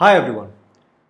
Hi everyone.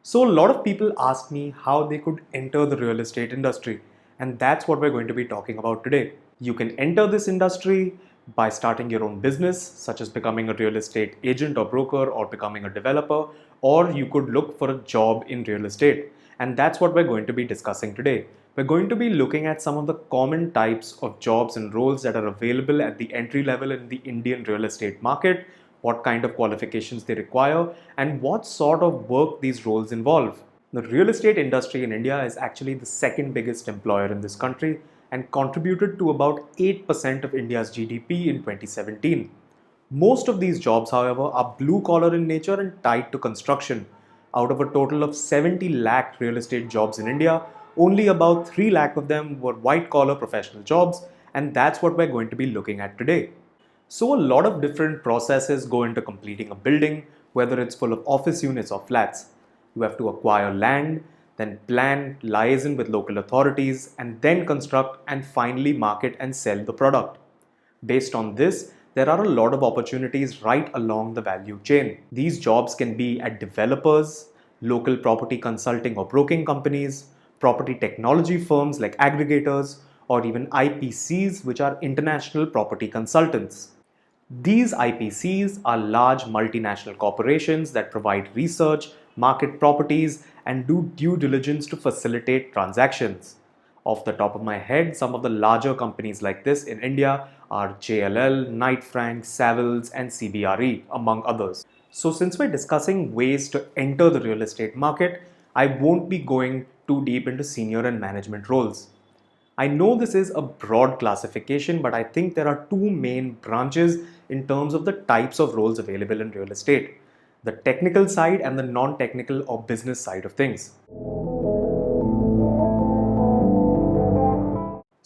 So, a lot of people ask me how they could enter the real estate industry, and that's what we're going to be talking about today. You can enter this industry by starting your own business, such as becoming a real estate agent or broker or becoming a developer, or you could look for a job in real estate. And that's what we're going to be discussing today. We're going to be looking at some of the common types of jobs and roles that are available at the entry level in the Indian real estate market, what kind of qualifications they require, and what sort of work these roles involve. The real estate industry in India is actually the second biggest employer in this country and contributed to about 8% of India's GDP in 2017. Most of these jobs, however, are blue collar in nature and tied to construction. Out of a total of 70 lakh real estate jobs in India, only about 3 lakh of them were white collar professional jobs, and that's what we're going to be looking at today. So, a lot of different processes go into completing a building, whether it's full of office units or flats. You have to acquire land, then plan, liaison with local authorities, and then construct and finally market and sell the product. Based on this, there are a lot of opportunities right along the value chain. These jobs can be at developers, local property consulting or broking companies, property technology firms like aggregators, or even IPCs, which are international property consultants. These IPCs are large multinational corporations that provide research, market properties, and do due diligence to facilitate transactions. Off the top of my head, some of the larger companies like this in India are JLL, Knight Frank, Savills, and CBRE, among others. So, since we're discussing ways to enter the real estate market, I won't be going too deep into senior and management roles. I know this is a broad classification, but I think there are two main branches in terms of the types of roles available in real estate: the technical side and the non technical or business side of things.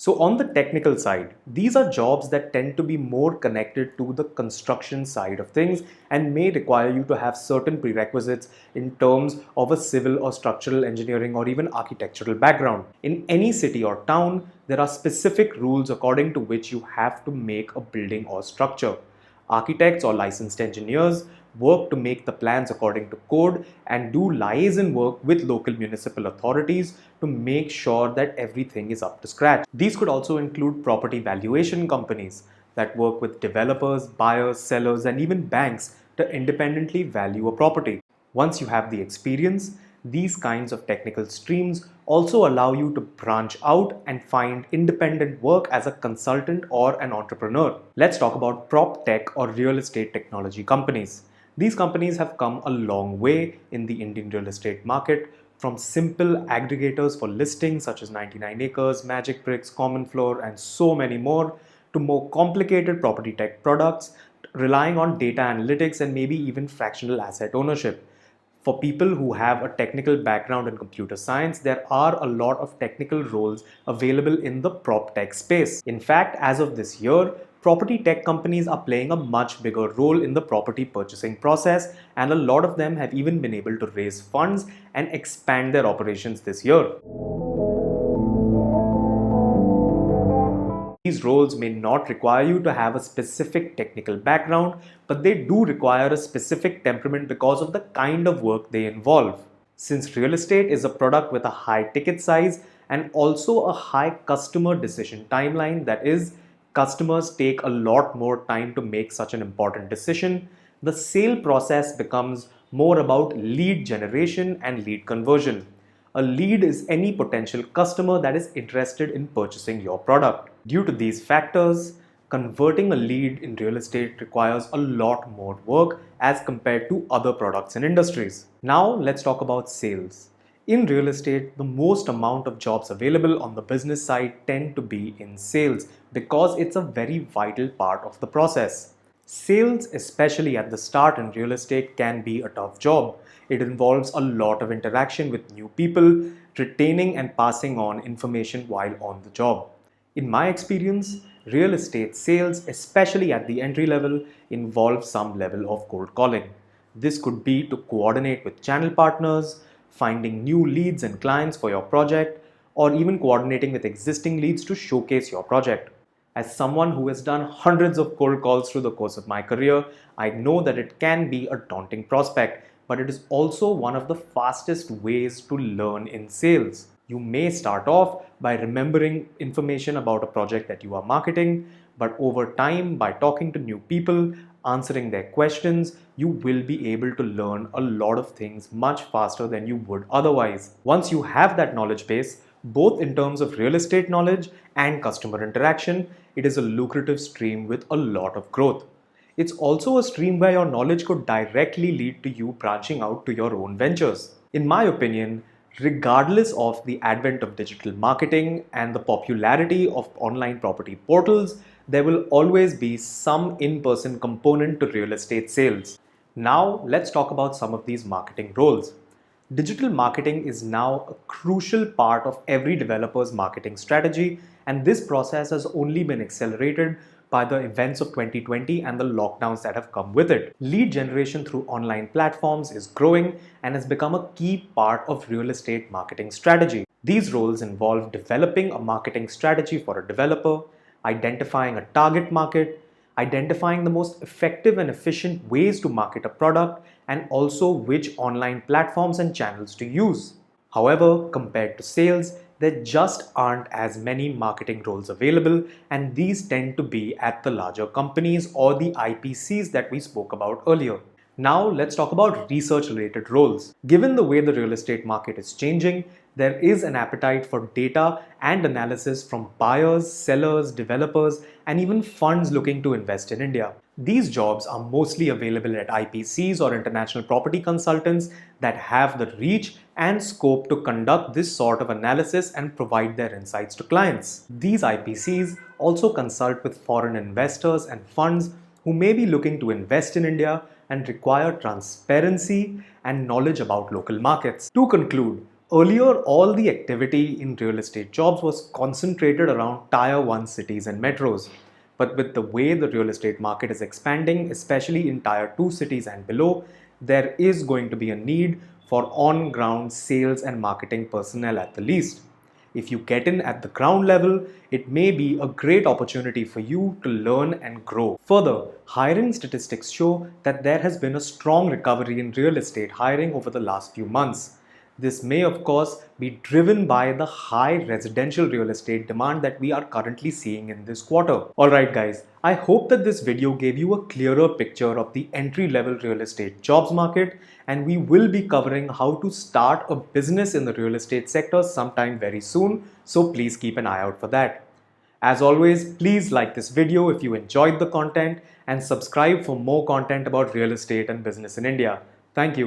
So, on the technical side, these are jobs that tend to be more connected to the construction side of things and may require you to have certain prerequisites in terms of a civil or structural engineering or even architectural background. In any city or town, there are specific rules according to which you have to make a building or structure. Architects or licensed engineers work to make the plans according to code and do liaison work with local municipal authorities to make sure that everything is up to scratch. These could also include property valuation companies that work with developers, buyers, sellers, and even banks to independently value a property. Once you have the experience, these kinds of technical streams also allow you to branch out and find independent work as a consultant or an entrepreneur. Let's talk about prop tech or real estate technology companies. These companies have come a long way in the Indian real estate market, from simple aggregators for listings such as 99 Acres, Magic Bricks, Common Floor, and so many more, to more complicated property tech products relying on data analytics and maybe even fractional asset ownership. For people who have a technical background in computer science, there are a lot of technical roles available in the prop tech space. In fact, as of this year, property tech companies are playing a much bigger role in the property purchasing process, and a lot of them have even been able to raise funds and expand their operations this year. These roles may not require you to have a specific technical background, but they do require a specific temperament because of the kind of work they involve. Since real estate is a product with a high ticket size and also a high customer decision timeline, that is, customers take a lot more time to make such an important decision, the sale process becomes more about lead generation and lead conversion. A lead is any potential customer that is interested in purchasing your product. Due to these factors, converting a lead in real estate requires a lot more work as compared to other products and industries. Now let's talk about sales. In real estate, the most amount of jobs available on the business side tend to be in sales because it's a very vital part of the process. Sales, especially at the start in real estate, can be a tough job. It involves a lot of interaction with new people, retaining and passing on information while on the job. In my experience, real estate sales, especially at the entry level, involve some level of cold calling. This could be to coordinate with channel partners, finding new leads and clients for your project, or even coordinating with existing leads to showcase your project. As someone who has done hundreds of cold calls through the course of my career, I know that it can be a daunting prospect but it is also one of the fastest ways to learn in sales. You may start off by remembering information about a project that you are marketing, but over time, by talking to new people, answering their questions, you will be able to learn a lot of things much faster than you would otherwise. Once you have that knowledge base, both in terms of real estate knowledge and customer interaction, it is a lucrative stream with a lot of growth. It's also a stream where your knowledge could directly lead to you branching out to your own ventures. In my opinion, regardless of the advent of digital marketing and the popularity of online property portals, there will always be some in-person component to real estate sales. Now, let's talk about some of these marketing roles. Digital marketing is now a crucial part of every developer's marketing strategy, and this process has only been accelerated by the events of 2020 and the lockdowns that have come with it. Lead generation through online platforms is growing and has become a key part of real estate marketing strategy. These roles involve developing a marketing strategy for a developer, identifying a target market, identifying the most effective and efficient ways to market a product, and also which online platforms and channels to use. However, compared to sales, there just aren't as many marketing roles available, and these tend to be at the larger companies or the IPCs that we spoke about earlier. Now, let's talk about research related roles. Given the way the real estate market is changing, there is an appetite for data and analysis from buyers, sellers, developers, and even funds looking to invest in India. These jobs are mostly available at IPCs or international property consultants that have the reach and scope to conduct this sort of analysis and provide their insights to clients. These IPCs also consult with foreign investors and funds who may be looking to invest in India and require transparency and knowledge about local markets. To conclude, earlier all the activity in real estate jobs was concentrated around Tier 1 cities and metros. But with the way the real estate market is expanding, especially in Tier 2 cities and below, there is going to be a need for on-ground sales and marketing personnel at the least. If you get in at the ground level, it may be a great opportunity for you to learn and grow. Further, hiring statistics show that there has been a strong recovery in real estate hiring over the last few months. This may of course be driven by the high residential real estate demand that we are currently seeing in this quarter. Alright guys, I hope that this video gave you a clearer picture of the entry-level real estate jobs market, and we will be covering how to start a business in the real estate sector sometime very soon, so please keep an eye out for that. As always, please like this video if you enjoyed the content and subscribe for more content about real estate and business in India. Thank you.